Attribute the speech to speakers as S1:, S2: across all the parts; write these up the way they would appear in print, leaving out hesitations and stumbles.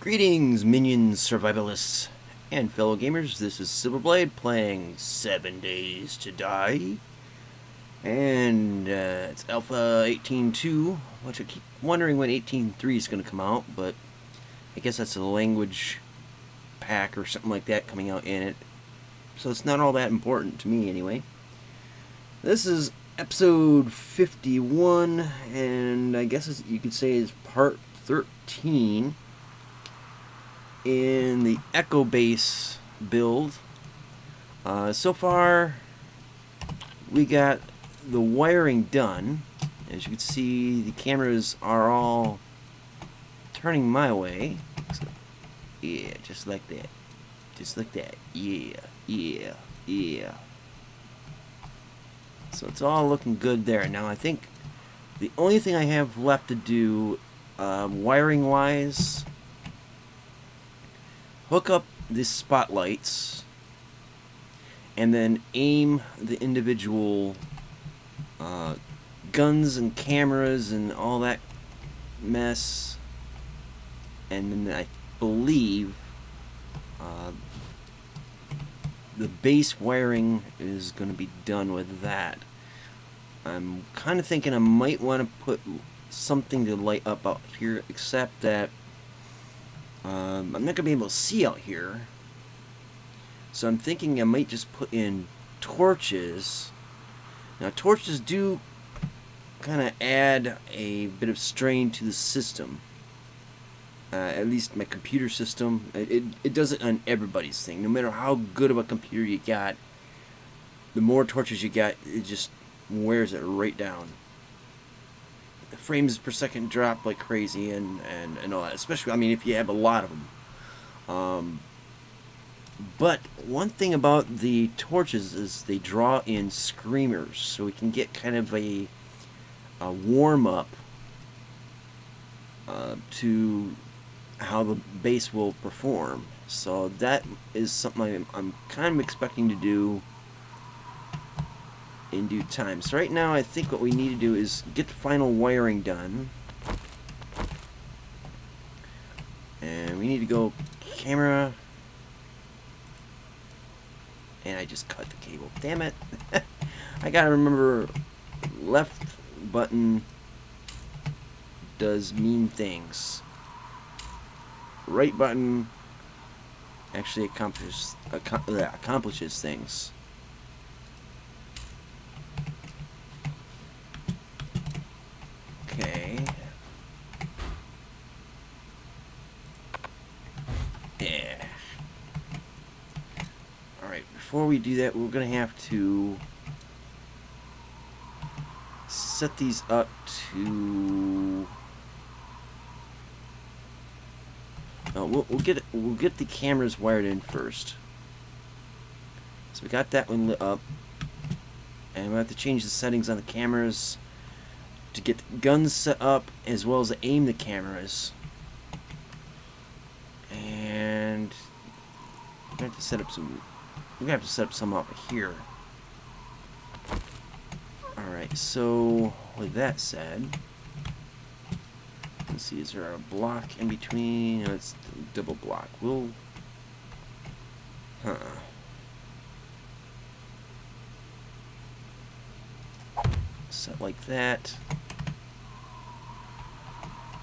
S1: Greetings, minions, survivalists, and fellow gamers. This is Silverblade playing 7 Days to Die. And it's Alpha 18.2, which I keep wondering when 18.3 is going to come out, but I guess that's a language pack or something like that coming out in it. So it's not all that important to me anyway. This is episode 51, and I guess you could say is part 13 in the Echo Base build. So far, we got the wiring done. As you can see, the cameras are all turning my way. So, yeah, just like that. Just like that. Yeah, yeah, yeah. So it's all looking good there. Now I think the only thing I have left to do, wiring-wise, hook up the spotlights, and then aim the individual guns and cameras and all that mess, and then I believe the base wiring is going to be done with that. I'm kind of thinking I might want to put something to light up out here, except that I'm not going to be able to see out here. So I'm thinking I might just put in torches. Now torches do kind of add a bit of strain to the system. At least my computer system. It does it on everybody's thing. No matter how good of a computer you got, the more torches you got, it just wears it right down. The frames per second drop like crazy and all that. Especially, I mean, if you have a lot of them. But one thing about the torches is they draw in screamers, so we can get kind of a warm-up to how the base will perform. So that is something I'm kind of expecting to do in due time. So right now I think what we need to do is get the final wiring done. And we need to go camera. And I just cut the cable. Damn it. I gotta remember, left button does mean things. Right button actually accomplishes things. Okay. Yeah. Alright, before we do that, we're going to have to set these up to... We'll get the cameras wired in first. So we got that one lit up, and we'll have to change the settings on the cameras to get the guns set up as well as aim the cameras. And we're gonna have to set up some. We're gonna have to set up some up here. All right. So with that said. Let's see, is there a block in between? No, it's double block. We'll... Set like that.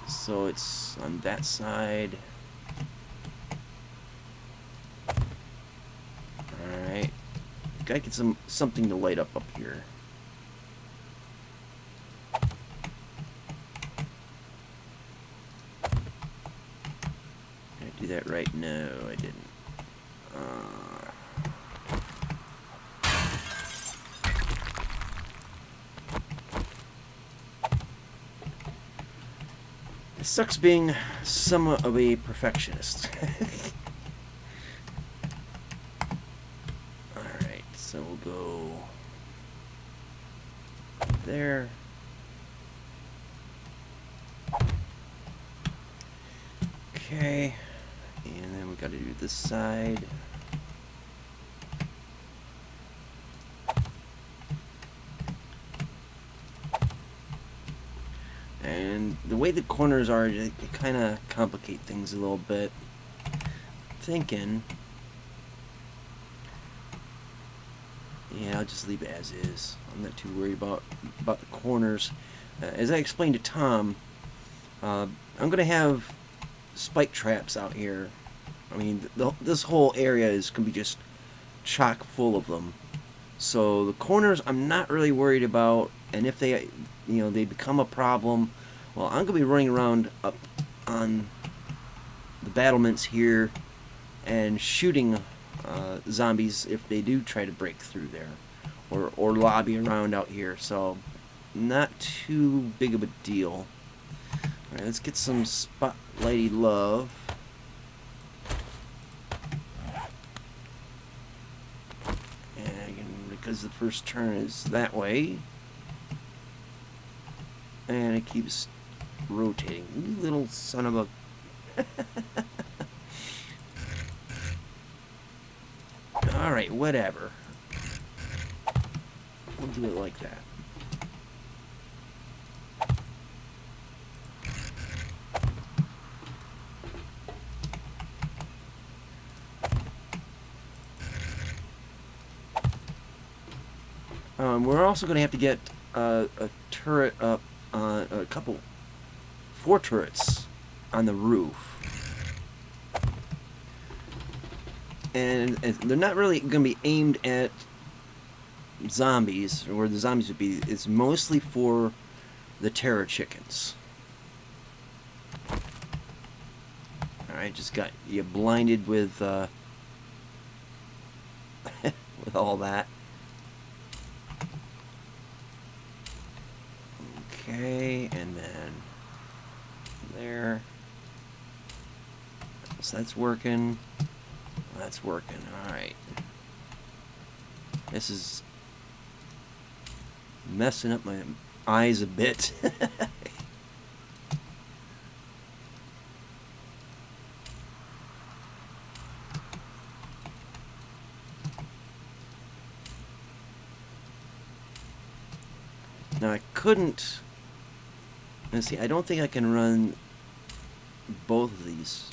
S1: So it's on that side. Alright. Gotta get something to light up here. Do that right? No, I didn't. It sucks being somewhat of a perfectionist. Alright, so we'll go there. Okay. And then we got to do this side. And And the way the corners are, it kind of complicate things a little bit. Thinking, yeah, I'll just leave it as is. I'm not too worried about the corners. As I explained to Tom, I'm going to have spike traps out here. I mean, this whole area is going to be just chock full of them. So the corners I'm not really worried about, and if they, they become a problem, well, I'm going to be running around up on the battlements here and shooting zombies if they do try to break through there, or lobby around out here. So not too big of a deal. Alright, let's get some spotlighty love. And because the first turn is that way, and it keeps rotating. You little son of a... Alright, whatever. We'll do it like that. We're also going to have to get a turret up, four turrets on the roof. And they're not really going to be aimed at zombies, or where the zombies would be. It's mostly for the terror chickens. Alright, just got you blinded with, with all that. Okay, and then there. So that's working. That's working. Alright. This is messing up my eyes a bit. Now I couldn't... Let's see, I don't think I can run both of these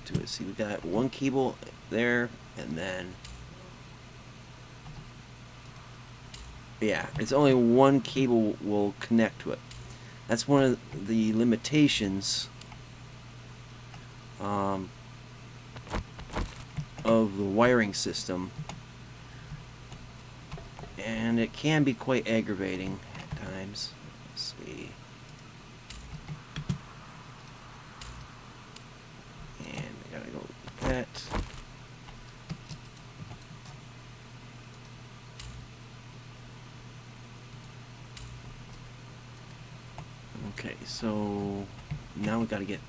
S1: to it. See, we got one cable there, and then... Yeah, it's only one cable will connect to it. That's one of the limitations of the wiring system. And it can be quite aggravating at times. Let's see. And we gotta go with that. Okay, so now we gotta get...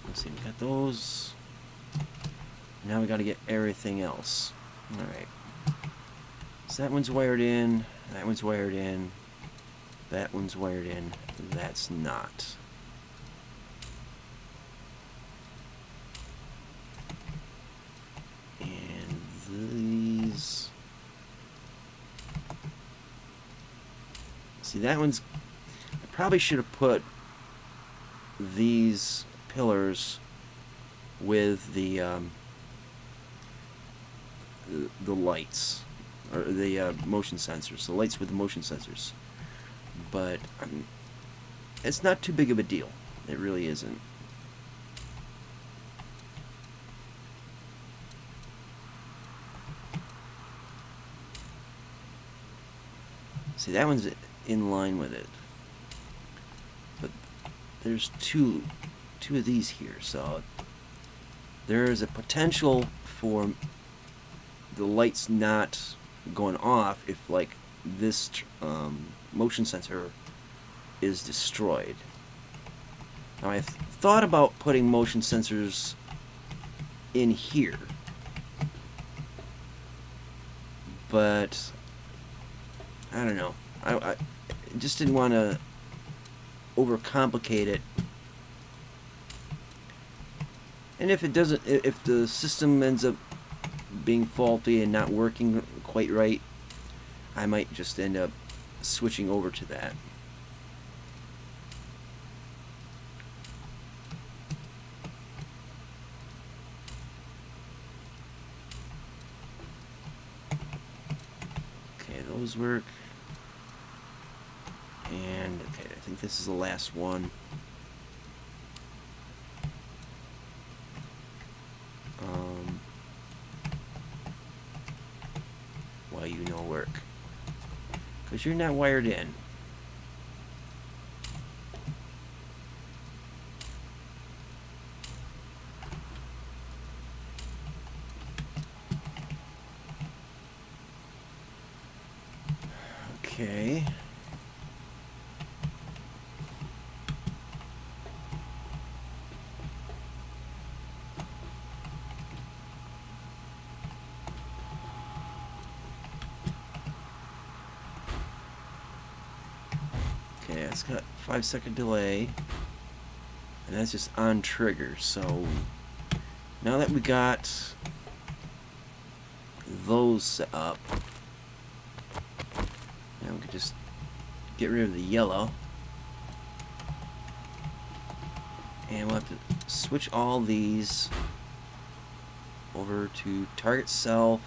S1: Let's see, we got those. Now we gotta get everything else. Alright. So that one's wired in, that one's wired in, that one's wired in, that's not. And these... See, that one's... I probably should have put these pillars with the lights. Or the motion sensors, the lights with the motion sensors. But it's not too big of a deal. It really isn't. See, that one's in line with it. But there's two of these here, so there is a potential for the lights not going off if, like, this motion sensor is destroyed. Now, I thought about putting motion sensors in here, but I don't know. I just didn't want to overcomplicate it. And if it doesn't, if the system ends up being faulty and not working quite right, I might just end up switching over to that. Okay, those work. And, okay, I think this is the last one. Why you no work? Because you're not wired in. Okay. Okay, it's got 5-second delay. And that's just on trigger. So now that we got those set up, now we can just get rid of the yellow. And we'll have to switch all these over to target self.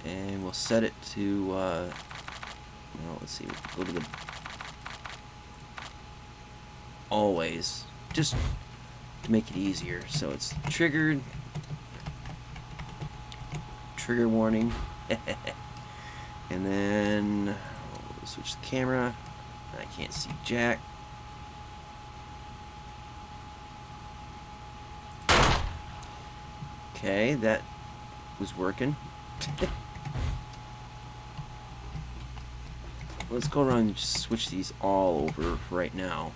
S1: And we'll set it to, well, let's see, go to the always, just to make it easier. So it's triggered, trigger warning, and then we'll switch the camera. I can't see jack. Okay, that was working. Let's go around and just switch these all over for right now.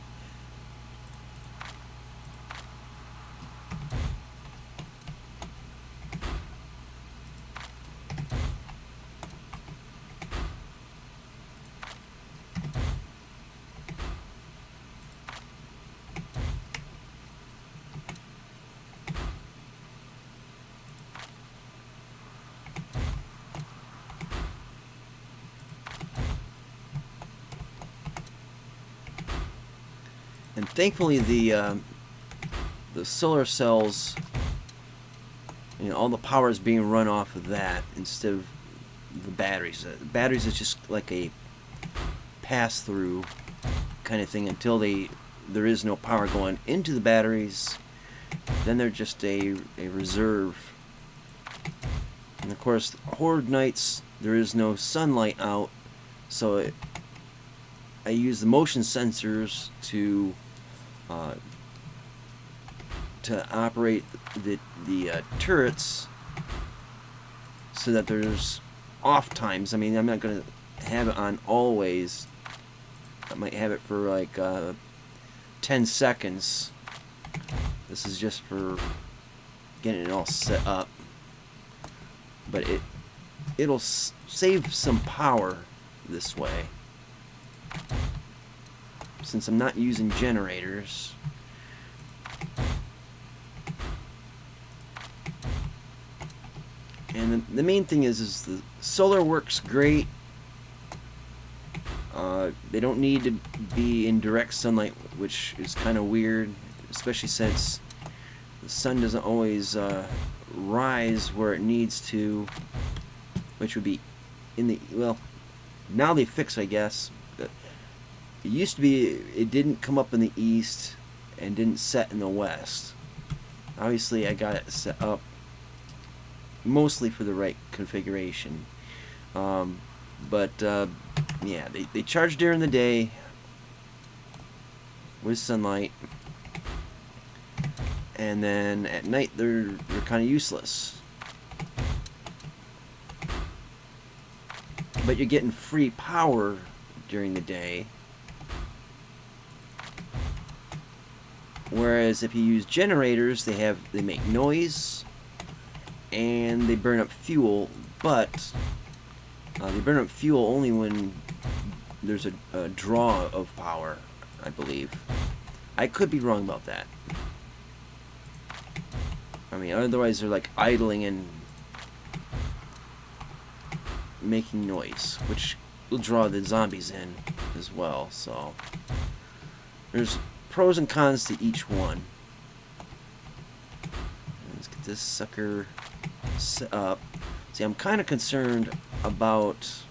S1: And thankfully, the solar cells, you know, all the power is being run off of that instead of the batteries. The batteries is just like a pass-through kind of thing until there is no power going into the batteries. Then they're just a reserve. And of course, horde nights, there is no sunlight out, so I use the motion sensors to operate the turrets so that there's off times. I mean, I'm not going to have it on always. I might have it for like 10 seconds. This is just for getting it all set up. But it'll save some power this way. Since I'm not using generators. And the main thing is the solar works great. They don't need to be in direct sunlight, which is kind of weird, especially since the sun doesn't always rise where it needs to, which would be in the, well, now they fix, I guess. It used to be it didn't come up in the east and didn't set in the west. Obviously, I got it set up mostly for the right configuration. Yeah, they charge during the day with sunlight, and then at night they're kind of useless. But you're getting free power during the day. Whereas if you use generators, they make noise and they burn up fuel, but they burn up fuel only when there's a draw of power, I believe. I could be wrong about that. I mean, otherwise they're like idling and making noise, which will draw the zombies in as well. So there's pros and cons to each one. Let's get this sucker set up. See, I'm kind of concerned about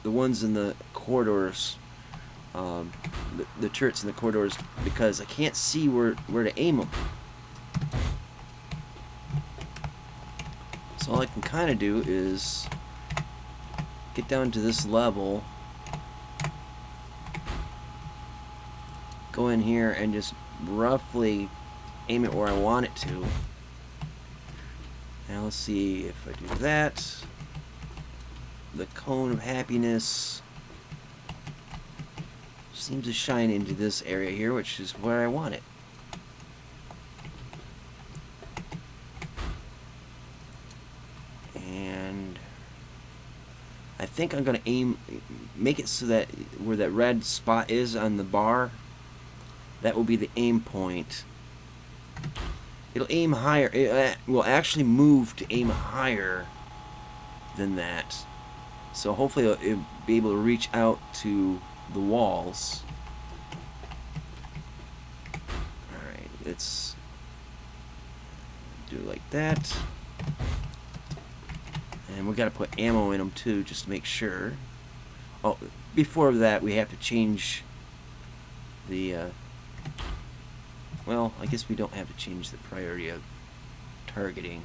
S1: the ones in the corridors, the turrets in the corridors, because I can't see where to aim them. So all I can kind of do is get down to this level, go in here and just roughly aim it where I want it to. Now let's see if I do that. The cone of happiness seems to shine into this area here, which is where I want it. And I think I'm going to make it so that where that red spot is on the bar, that will be the aim point. It'll aim higher. It will actually move to aim higher than that. So hopefully it'll be able to reach out to the walls. Alright, let's do it like that. And we got to put ammo in them too, just to make sure. Oh, before that we have to change the well, I guess we don't have to change the priority of targeting.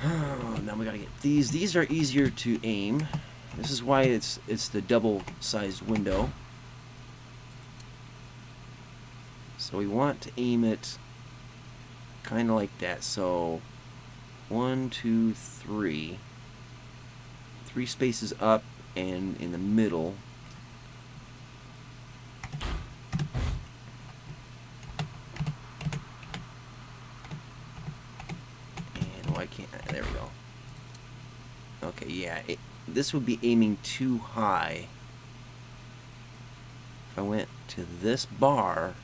S1: Now we gotta get these. These are easier to aim. This is why it's the double-sized window. So we want to aim it kind of like that. So 1, 2, 3. 3 spaces up and in the middle. I can't. There we go. Okay, yeah. This would be aiming too high. If I went to this bar,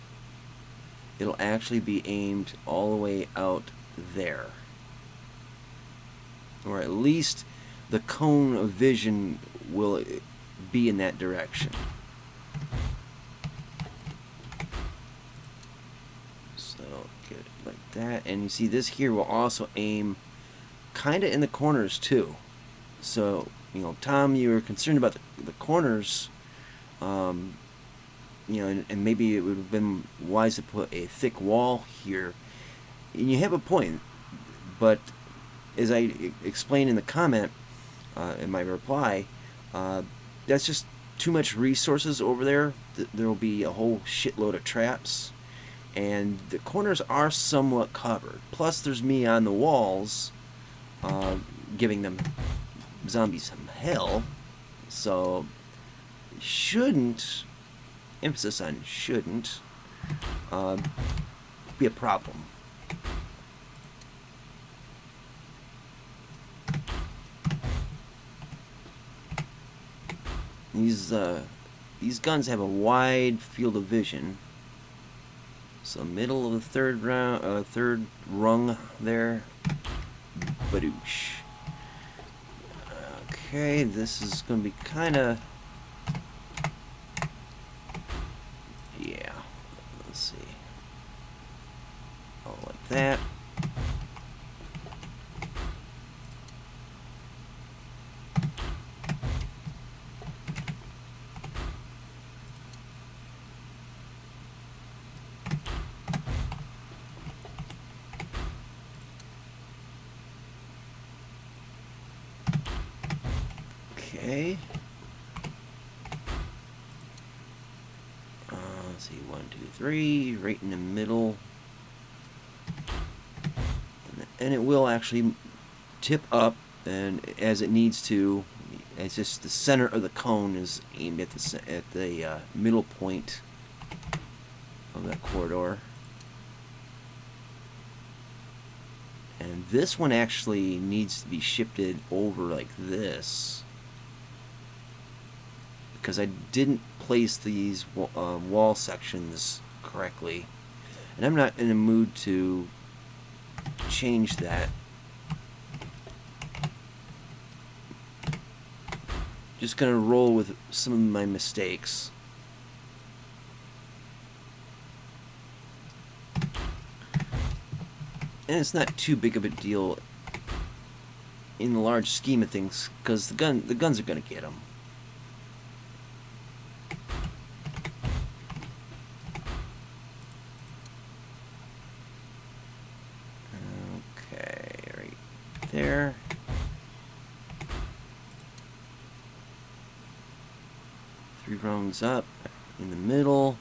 S1: it'll actually be aimed all the way out there. Or at least the cone of vision will be in that direction. So, get it like that. And you see this here will also aim kind of in the corners too. So, you know, Tom, you were concerned about the corners, you know, and maybe it would have been wise to put a thick wall here. And you have a point, but as I explained in the comment, in my reply, that's just too much resources over there. There will be a whole shitload of traps, and the corners are somewhat covered. Plus, there's me on the walls, giving them zombies some hell. So shouldn't, emphasis on shouldn't, be a problem. These guns have a wide field of vision. So middle of the third rung there. Badoosh. Okay, this is going to be kind of... Yeah, let's see. Oh, like that. Okay. Let's see, 1, 2, 3, right in the middle. And it will actually tip up, and as it needs to. It's just the center of the cone is aimed at the middle point of that corridor. And this one actually needs to be shifted over like this, because I didn't place these wall sections correctly, and I'm not in a mood to change that. Just gonna roll with some of my mistakes. And it's not too big of a deal in the large scheme of things, because the guns are gonna get them. Okay, right there. Three rounds up in the middle.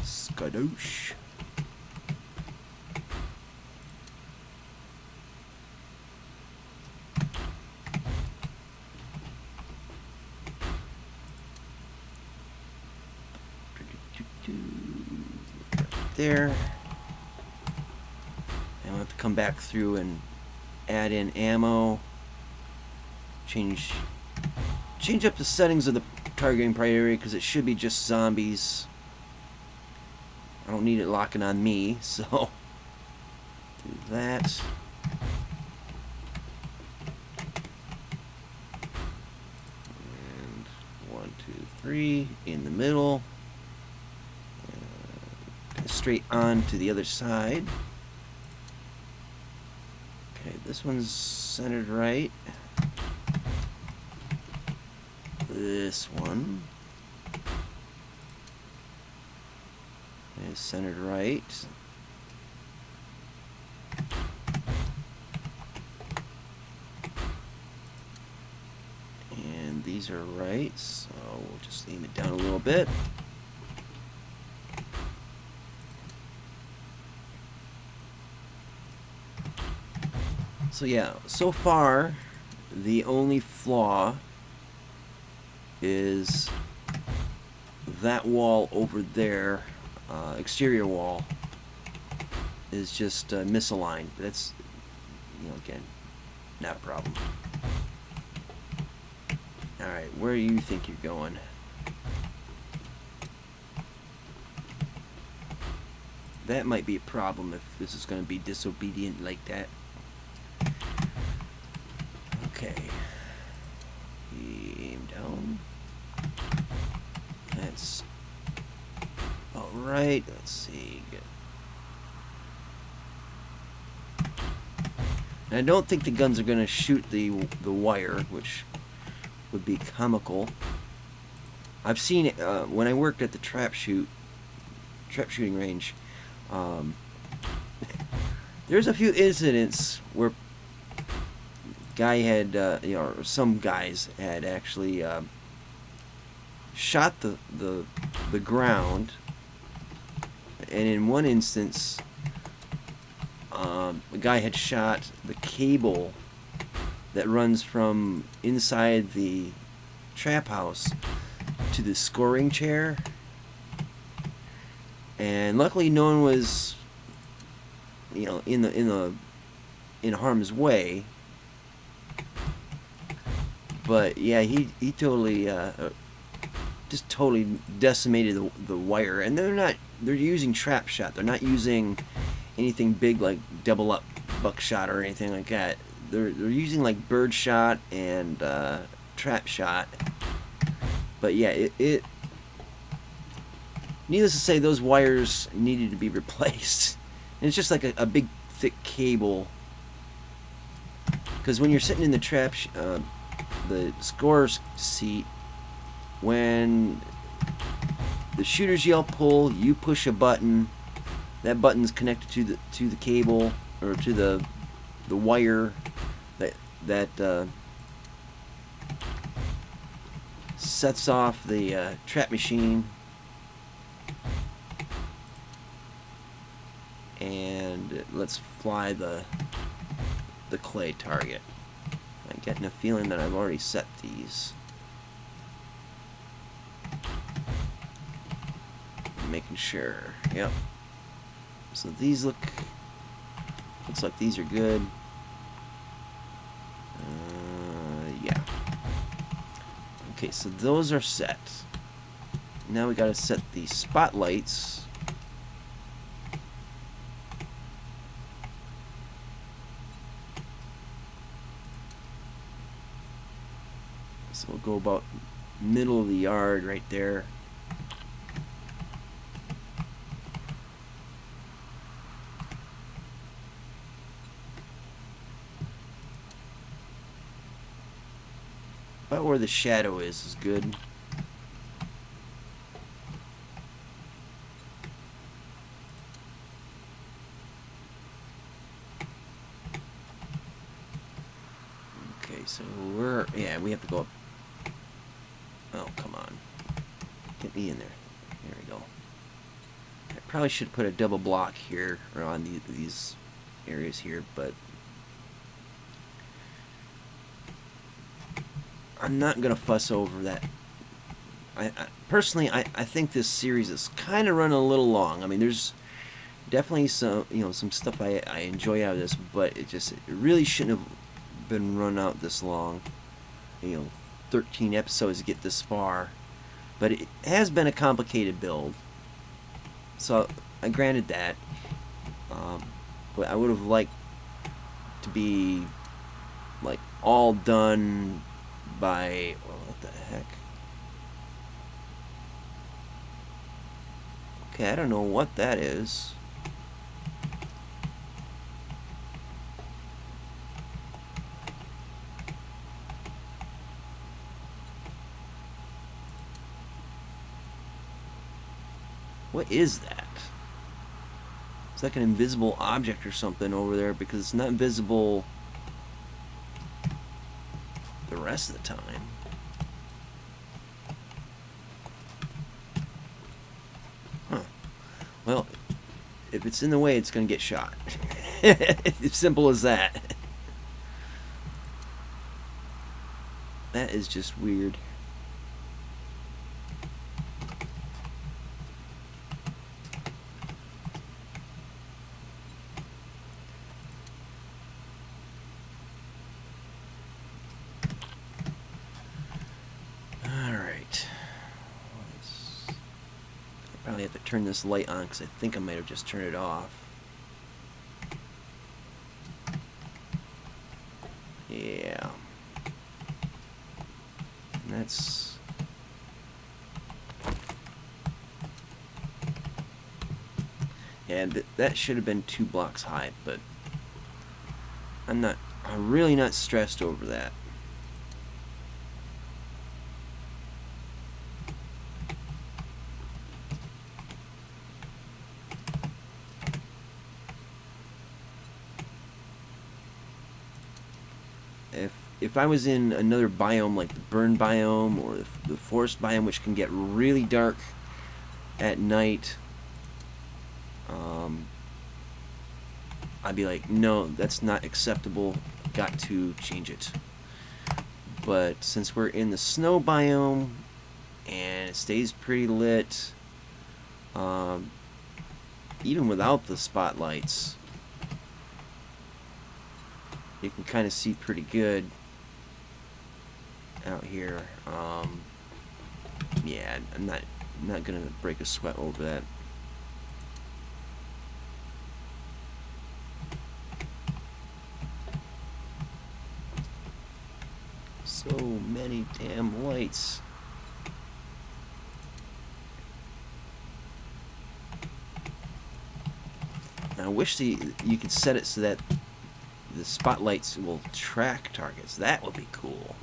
S1: Skadoosh. There. And we'll have to come back through and add in ammo. Change up the settings of the targeting priority, because it should be just zombies. I don't need it locking on me, so do that. And 1, 2, 3 in the middle. Straight on to the other side. Okay, this one's centered right. This one is centered right. And these are right, so we'll just aim it down a little bit. So yeah, so far the only flaw is that wall over there, exterior wall, is just misaligned. That's, you know, again, not a problem. Alright, where do you think you're going? That might be a problem if this is going to be disobedient like that. Okay. Aim down. That's alright. Let's see. And I don't think the guns are going to shoot the wire, which would be comical. I've seen it when I worked at the trap shooting range. There's a few incidents where guy had, you know, some guys had actually shot the ground, and in one instance, a guy had shot the cable that runs from inside the trap house to the scoring chair, and luckily no one was, you know, in harm's way. But yeah, he totally just totally decimated the wire. And they're using trap shot. They're not using anything big like double up buckshot or anything like that. They're using like bird shot and trap shot. But yeah, it needless to say, those wires needed to be replaced. And it's just like a big thick cable, because when you're sitting in the trap the scorer's seat, when the shooters yell pull, you push a button. That button's connected to the cable, or to the wire that sets off the trap machine. And let's fly the clay target. I'm getting a feeling that I've already set these. Making sure. Yep. So these looks like these are good. Yeah. Okay, so those are set. Now we gotta set the spotlights. So we'll go about middle of the yard right there. about where the shadow is good. Okay, so yeah, we have to go up. Oh, come on. Get me in there. There we go. I probably should put a double block here, or on these areas here, but I'm not going to fuss over that. Personally, I think this series is kind of running a little long. I mean, there's definitely some, some stuff I enjoy out of this, but it really shouldn't have been run out this long. 13 episodes to get this far. But it has been a complicated build. So, I granted that. But I would have liked to be, like, all done by... Well, what the heck? Okay, I don't know what that is. What is that? It's like an invisible object or something over there, because it's not visible the rest of the time. Huh. Well, if it's in the way, it's going to get shot. As simple as that. That is just weird. I have to turn this light on because I think I might have just turned it off. Yeah. And that's... Yeah, that should have been 2 blocks high, but I'm really not stressed over that. If I was in another biome like the burn biome or the forest biome, which can get really dark at night, I'd be like, no, that's not acceptable, got to change it. But since we're in the snow biome and it stays pretty lit, even without the spotlights, you can kind of see pretty good out here. Yeah, I'm not gonna break a sweat over that. So many damn lights. Now, I wish you could set it so that the spotlights will track targets. That would be cool.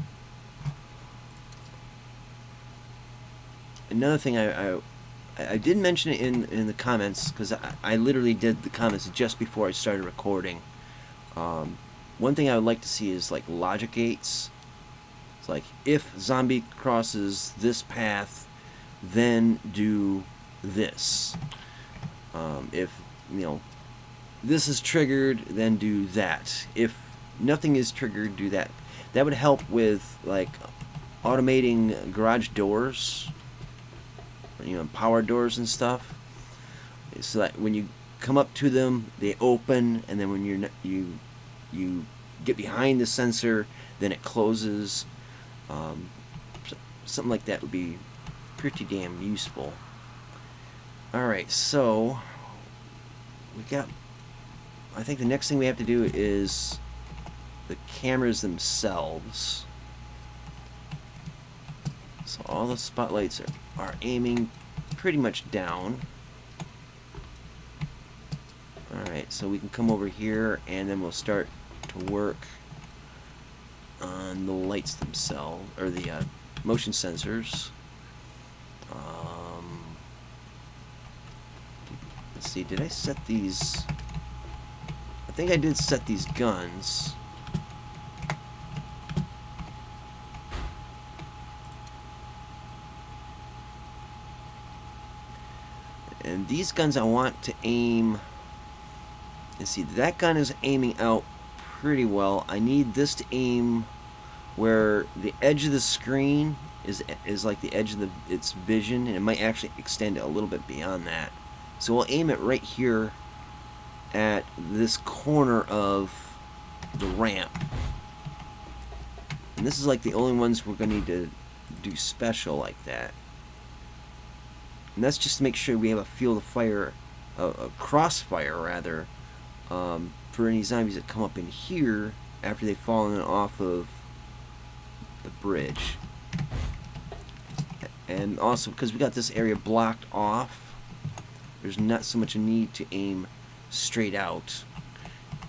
S1: Another thing I did mention it in the comments, because I literally did the comments just before I started recording. One thing I would like to see is like logic gates. It's like, if zombie crosses this path, then do this. If this is triggered, then do that. If nothing is triggered, do that. That would help with like automating garage doors, power doors and stuff, so that when you come up to them, they open, and then when you get behind the sensor, then it closes. Something like that would be pretty damn useful. Alright, so I think the next thing we have to do is the cameras themselves. So all the spotlights are aiming pretty much down. Alright, so we can come over here and then we'll start to work on the lights themselves, or the motion sensors. Let's see, did I set these? I think I did set these guns. And these guns I want to aim. And see, that gun is aiming out pretty well. I need this to aim where the edge of the screen is like the edge of its vision, and it might actually extend it a little bit beyond that. So we'll aim it right here at this corner of the ramp. And this is like the only ones we're going to need to do special like that. And that's just to make sure we have a field of fire, a crossfire rather, for any zombies that come up in here after they've fallen off of the bridge. And also, because we got this area blocked off, there's not so much a need to aim straight out.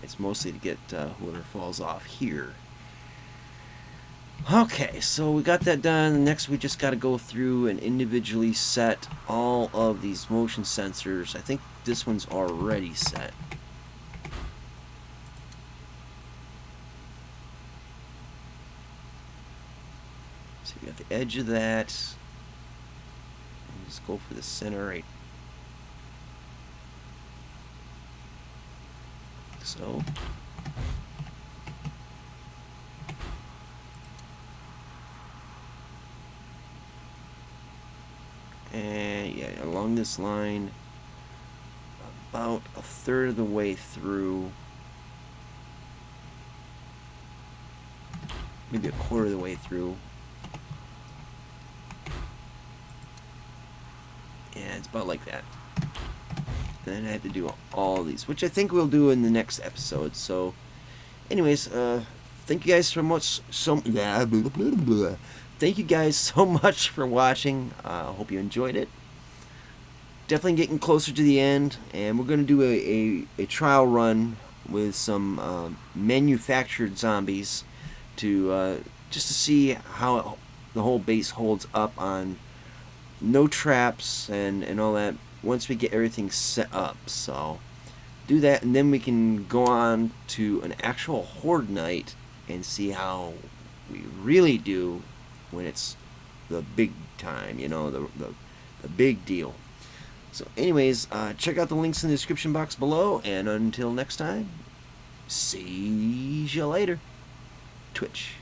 S1: It's mostly to get whoever falls off here. Okay, so we got that done. Next we just got to go through and individually set all of these motion sensors. I think this one's already set. So we got the edge of that. And just go for the center right. So. And yeah, along this line, about a third of the way through, maybe a quarter of the way through. Yeah, it's about like that. Then I have to do all these, which I think we'll do in the next episode. So, anyways, thank you guys so much. Thank you guys so much for watching. I hope you enjoyed it. Definitely getting closer to the end, and we're going to do a trial run with some manufactured zombies to just to see how the whole base holds up on no traps and all that once we get everything set up. So do that, and then we can go on to an actual horde night and see how we really do when it's the big time, you know, the big deal. So anyways, check out the links in the description box below, and until next time, see you later. Twitch.